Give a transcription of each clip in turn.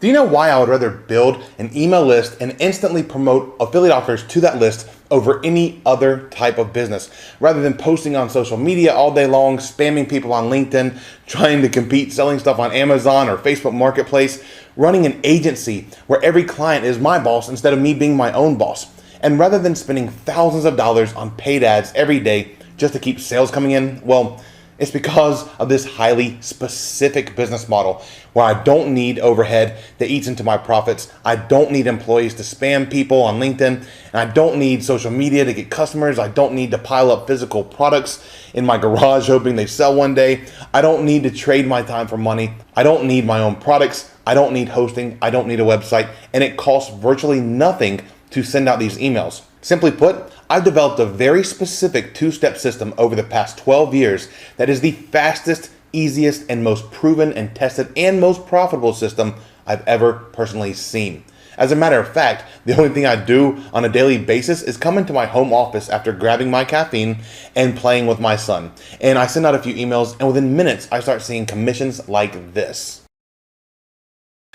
Do you know why I would rather build an email list and instantly promote affiliate offers to that list over any other type of business, rather than posting on social media all day long, spamming people on LinkedIn, trying to compete, selling stuff on Amazon or Facebook Marketplace, running an agency where every client is my boss instead of me being my own boss? And rather than spending thousands of dollars on paid ads every day just to keep sales coming in, well, it's because of this highly specific business model where I don't need overhead that eats into my profits. I don't need employees to spam people on LinkedIn, and I don't need social media to get customers. I don't need to pile up physical products in my garage hoping they sell one day. I don't need to trade my time for money. I don't need my own products. I don't need hosting. I don't need a website, and it costs virtually nothing to send out these emails. Simply put, I've developed a very specific two-step system over the past 12 years that is the fastest, easiest, and most proven and tested and most profitable system I've ever personally seen. As a matter of fact, the only thing I do on a daily basis is come into my home office after grabbing my caffeine and playing with my son. And I send out a few emails, and within minutes, I start seeing commissions like this.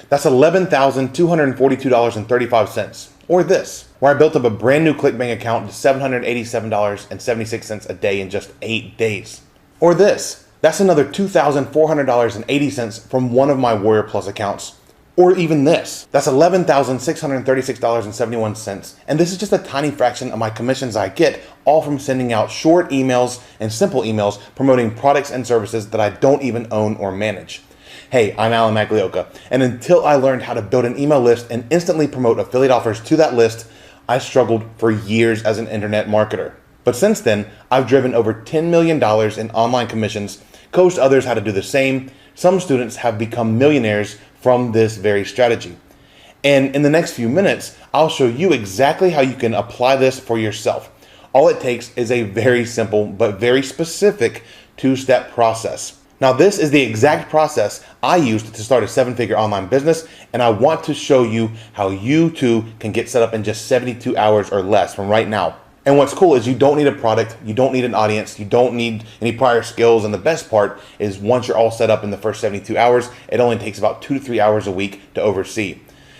That's $11,242.35. Or this, where I built up a brand new ClickBank account to $787.76 a day in just 8 days. Or this, that's another $2,400.80 from one of my Warrior Plus accounts. Or even this, that's $11,636.71. And this is just a tiny fraction of my commissions I get, all from sending out short emails and simple emails promoting products and services that I don't even own or manage. Hey, I'm Alan Maglioka, and until I learned how to build an email list and instantly promote affiliate offers to that list, I struggled for years as an internet marketer. But since then, I've driven over $10 million in online commissions, coached others how to do the same. Some students have become millionaires from this very strategy. And in the next few minutes, I'll show you exactly how you can apply this for yourself. All it takes is a very simple but very specific two-step process. Now, this is the exact process I used to start a 7-figure online business, and I want to show you how you too can get set up in just 72 hours or less from right now. And what's cool is you don't need a product, you don't need an audience, you don't need any prior skills, and the best part is once you're all set up in the first 72 hours, it only takes about 2 to 3 hours a week to oversee.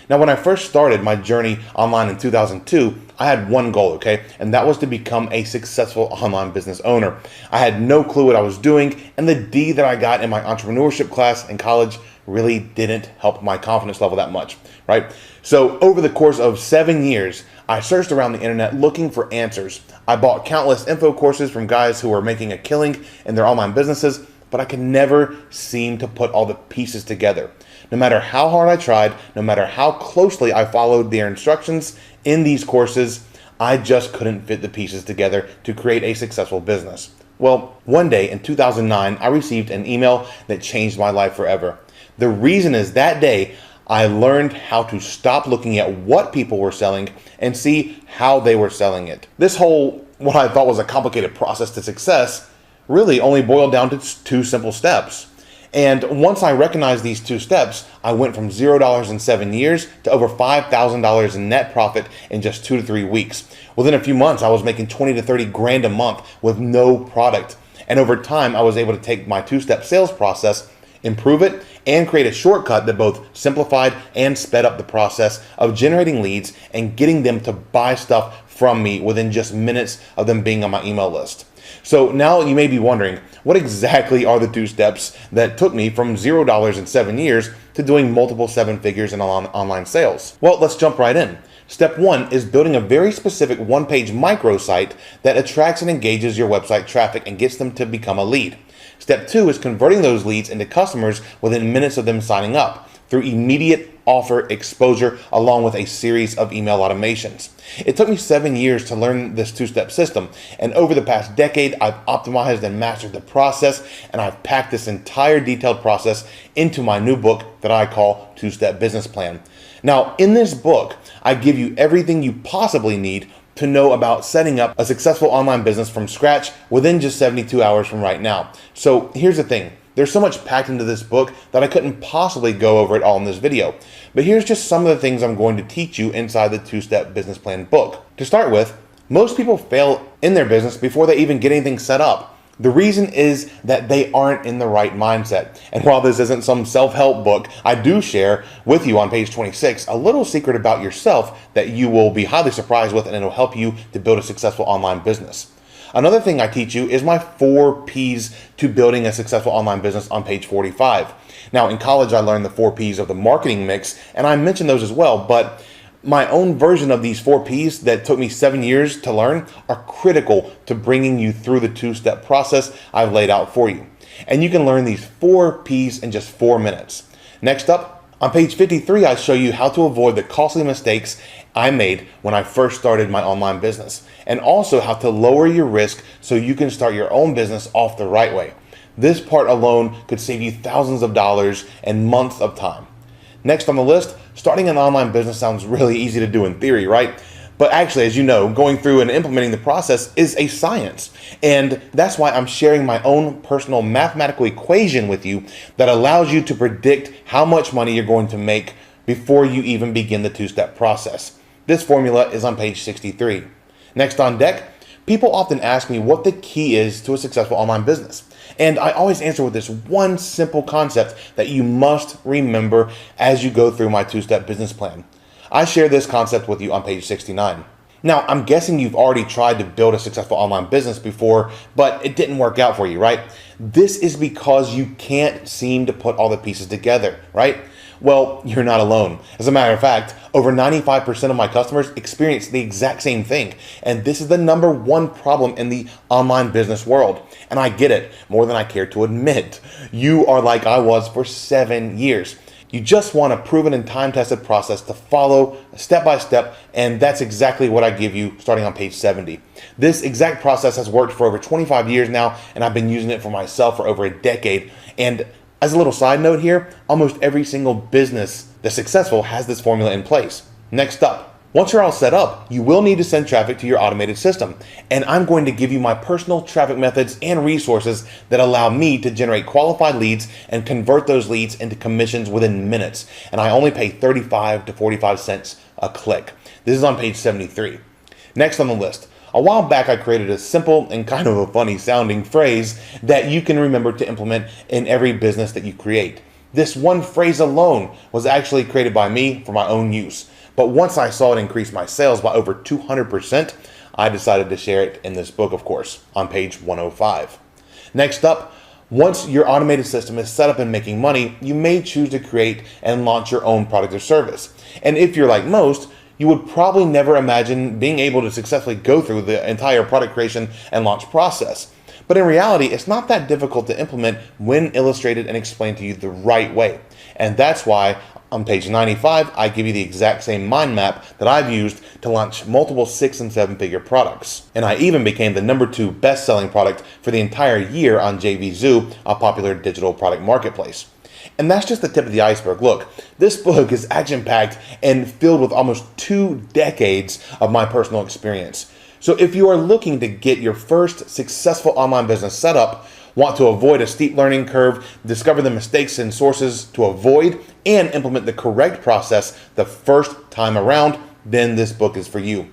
Now, when I first started my journey online in 2002, I had one goal, okay? And that was to become a successful online business owner. I had no clue what I was doing, and the D that I got in my entrepreneurship class in college really didn't help my confidence level that much, right? So over the course of 7 years, I searched around the internet looking for answers. I bought countless info courses from guys who were making a killing in their online businesses, but I could never seem to put all the pieces together. No matter how hard I tried, no matter how closely I followed their instructions in these courses, I just couldn't fit the pieces together to create a successful business. Well, one day in 2009, I received an email that changed my life forever. The reason is that day, I learned how to stop looking at what people were selling and see how they were selling it. This whole, what I thought was a complicated process to success, really only boiled down to 2 simple steps. And once I recognized these 2 steps, I went from $0 in 7 years to over $5,000 in net profit in just 2 to 3 weeks. Within a few months, I was making 20 to 30 grand a month with no product. And over time, I was able to take my 2-step sales process, improve it, and create a shortcut that both simplified and sped up the process of generating leads and getting them to buy stuff from me within just minutes of them being on my email list. So now you may be wondering, what exactly are the 2 steps that took me from $0 in 7 years to doing multiple 7 figures in online sales? Well, let's jump right in. Step 1 is building a very specific 1-page microsite that attracts and engages your website traffic and gets them to become a lead. Step 2 is converting those leads into customers within minutes of them signing up through immediate offer exposure along with a series of email automations. It took me 7 years to learn this 2-step system, and over the past decade, I've optimized and mastered the process, and I've packed this entire detailed process into my new book that I call 2-Step Business Plan. Now, in this book, I give you everything you possibly need to know about setting up a successful online business from scratch within just 72 hours from right now. So here's the thing. There's so much packed into this book that I couldn't possibly go over it all in this video. But here's just some of the things I'm going to teach you inside the 2-Step Business Plan book. To start with, most people fail in their business before they even get anything set up. The reason is that they aren't in the right mindset. And while this isn't some self-help book, I do share with you on page 26 a little secret about yourself that you will be highly surprised with, and it'll help you to build a successful online business. Another thing I teach you is my 4 P's to building a successful online business on page 45. Now, in college, I learned the 4 P's of the marketing mix, and I mentioned those as well, but my own version of these 4 P's that took me 7 years to learn are critical to bringing you through the 2-step process I've laid out for you. And you can learn these 4 P's in just 4 minutes. Next up, on page 53, I show you how to avoid the costly mistakes I made when I first started my online business, and also how to lower your risk so you can start your own business off the right way. This part alone could save you thousands of dollars and months of time. Next on the list, starting an online business sounds really easy to do in theory, right? But actually, as you know, going through and implementing the process is a science. And that's why I'm sharing my own personal mathematical equation with you that allows you to predict how much money you're going to make before you even begin the 2-step process. This formula is on page 63. Next on deck, people often ask me what the key is to a successful online business. And I always answer with this one simple concept that you must remember as you go through my 2-step business plan. I share this concept with you on page 69. Now, I'm guessing you've already tried to build a successful online business before, but it didn't work out for you, right? This is because you can't seem to put all the pieces together, right? Well, you're not alone. As a matter of fact, over 95% of my customers experience the exact same thing. And this is the number 1 problem in the online business world. And I get it more than I care to admit. You are like I was for 7 years. You just want a proven and time-tested process to follow step by step, and that's exactly what I give you starting on page 70. This exact process has worked for over 25 years now, and I've been using it for myself for over a decade. And as a little side note here, almost every single business that's successful has this formula in place. Next up, once you're all set up, you will need to send traffic to your automated system. And I'm going to give you my personal traffic methods and resources that allow me to generate qualified leads and convert those leads into commissions within minutes. And I only pay 35 to 45 cents a click. This is on page 73. Next on the list, a while back I created a simple and kind of a funny sounding phrase that you can remember to implement in every business that you create. This one phrase alone was actually created by me for my own use. But once I saw it increase my sales by over 200%, I decided to share it in this book, of course, on page 105. Next up, once your automated system is set up and making money, you may choose to create and launch your own product or service. And if you're like most, you would probably never imagine being able to successfully go through the entire product creation and launch process. But in reality, it's not that difficult to implement when illustrated and explained to you the right way. And that's why on page 95, I give you the exact same mind map that I've used to launch multiple 6- and 7-figure products. And I even became the number 2 best-selling product for the entire year on JVZoo, a popular digital product marketplace. And that's just the tip of the iceberg. Look, this book is action-packed and filled with almost 2 decades of my personal experience. So if you are looking to get your first successful online business set up, want to avoid a steep learning curve, discover the mistakes and sources to avoid, and implement the correct process the first time around, then this book is for you.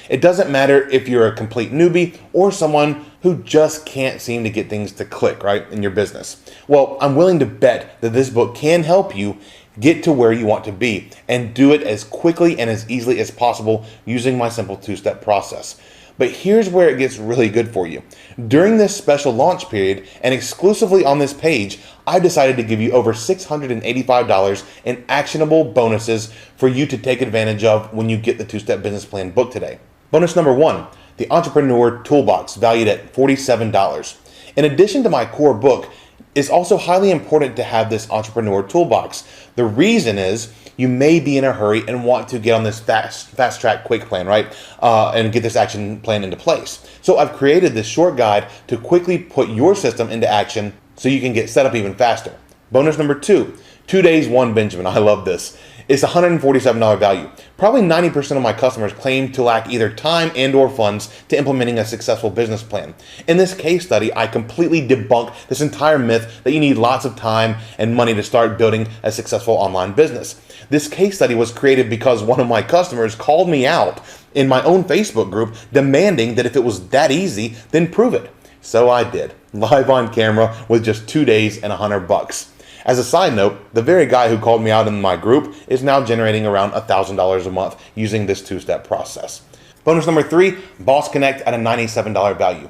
It doesn't matter if you're a complete newbie or someone who just can't seem to get things to click, right, in your business. Well, I'm willing to bet that this book can help you get to where you want to be and do it as quickly and as easily as possible using my simple 2-step process. But here's where it gets really good for you. During this special launch period and exclusively on this page, I decided to give you over $685 in actionable bonuses for you to take advantage of when you get the 2-step business plan book today. Bonus number 1, the Entrepreneur Toolbox, valued at $47. In addition to my core book, it's also highly important to have this Entrepreneur Toolbox. The reason is you may be in a hurry and want to get on this fast track quick plan, right? And get this action plan into place. So I've created this short guide to quickly put your system into action so you can get set up even faster. Bonus number 2, 2 days, 1 Benjamin. I love this. It's $147 value. Probably 90% of my customers claim to lack either time and or funds to implementing a successful business plan. In this case study, I completely debunk this entire myth that you need lots of time and money to start building a successful online business. This case study was created because one of my customers called me out in my own Facebook group demanding that if it was that easy, then prove it. So I did, live on camera with just 2 days and $100. As a side note, the very guy who called me out in my group is now generating around $1,000 a month using this two-step process. Bonus number 3, Boss Connect at a $97 value.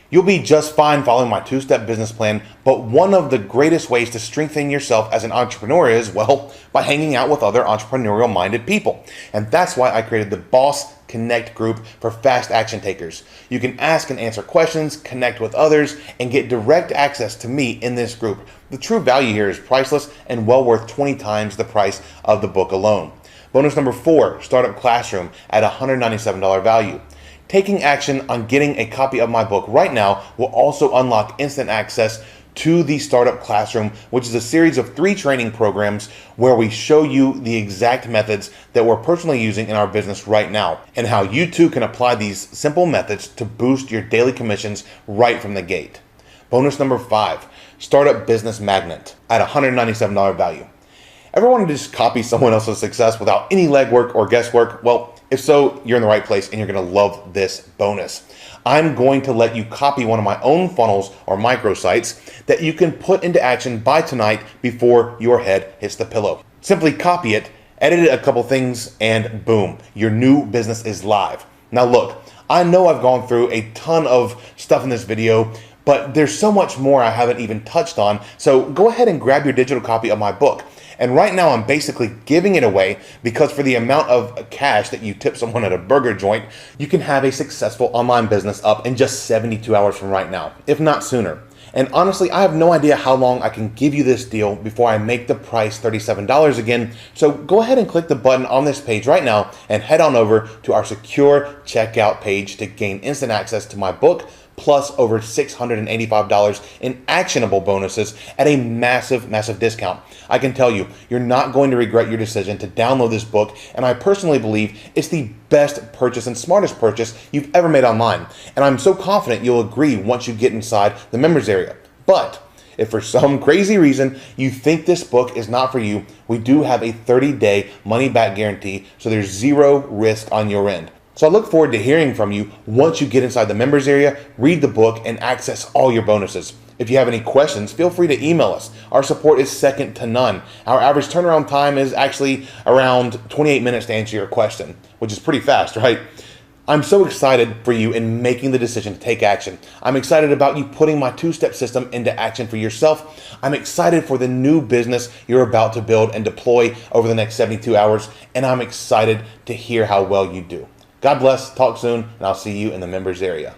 You'll be just fine following my two-step business plan, but one of the greatest ways to strengthen yourself as an entrepreneur is, well, by hanging out with other entrepreneurial-minded people. And that's why I created the Boss Connect group for fast action takers. You can ask and answer questions, connect with others, and get direct access to me in this group. The true value here is priceless and well worth 20 times the price of the book alone. Bonus number 4, Startup Classroom at a $197 value. Taking action on getting a copy of my book right now will also unlock instant access to the Startup Classroom, which is a series of 3 training programs where we show you the exact methods that we're personally using in our business right now, and how you too can apply these simple methods to boost your daily commissions right from the gate. Bonus number 5, Startup Business Magnet at a $197 value. Ever want to just copy someone else's success without any legwork or guesswork? Well, if so, you're in the right place and you're going to love this bonus. I'm going to let you copy one of my own funnels or microsites that you can put into action by tonight before your head hits the pillow. Simply copy it, edit it a couple things, and boom, your new business is live. Now look, I know I've gone through a ton of stuff in this video, but there's so much more I haven't even touched on, so go ahead and grab your digital copy of my book. And right now I'm basically giving it away because for the amount of cash that you tip someone at a burger joint, you can have a successful online business up in just 72 hours from right now, if not sooner. And honestly, I have no idea how long I can give you this deal before I make the price $37 again. So go ahead and click the button on this page right now and head on over to our secure checkout page to gain instant access to my book, plus over $685 in actionable bonuses at a massive, massive discount. I can tell you, you're not going to regret your decision to download this book, and I personally believe it's the best purchase and smartest purchase you've ever made online. And I'm so confident you'll agree once you get inside the members area. But if for some crazy reason you think this book is not for you, we do have a 30-day money-back guarantee, so there's zero risk on your end. So I look forward to hearing from you once you get inside the members area, read the book, and access all your bonuses. If you have any questions, feel free to email us. Our support is second to none. Our average turnaround time is actually around 28 minutes to answer your question, which is pretty fast, right? I'm so excited for you in making the decision to take action. I'm excited about you putting my two-step system into action for yourself. I'm excited for the new business you're about to build and deploy over the next 72 hours, and I'm excited to hear how well you do. God bless, talk soon, and I'll see you in the members area.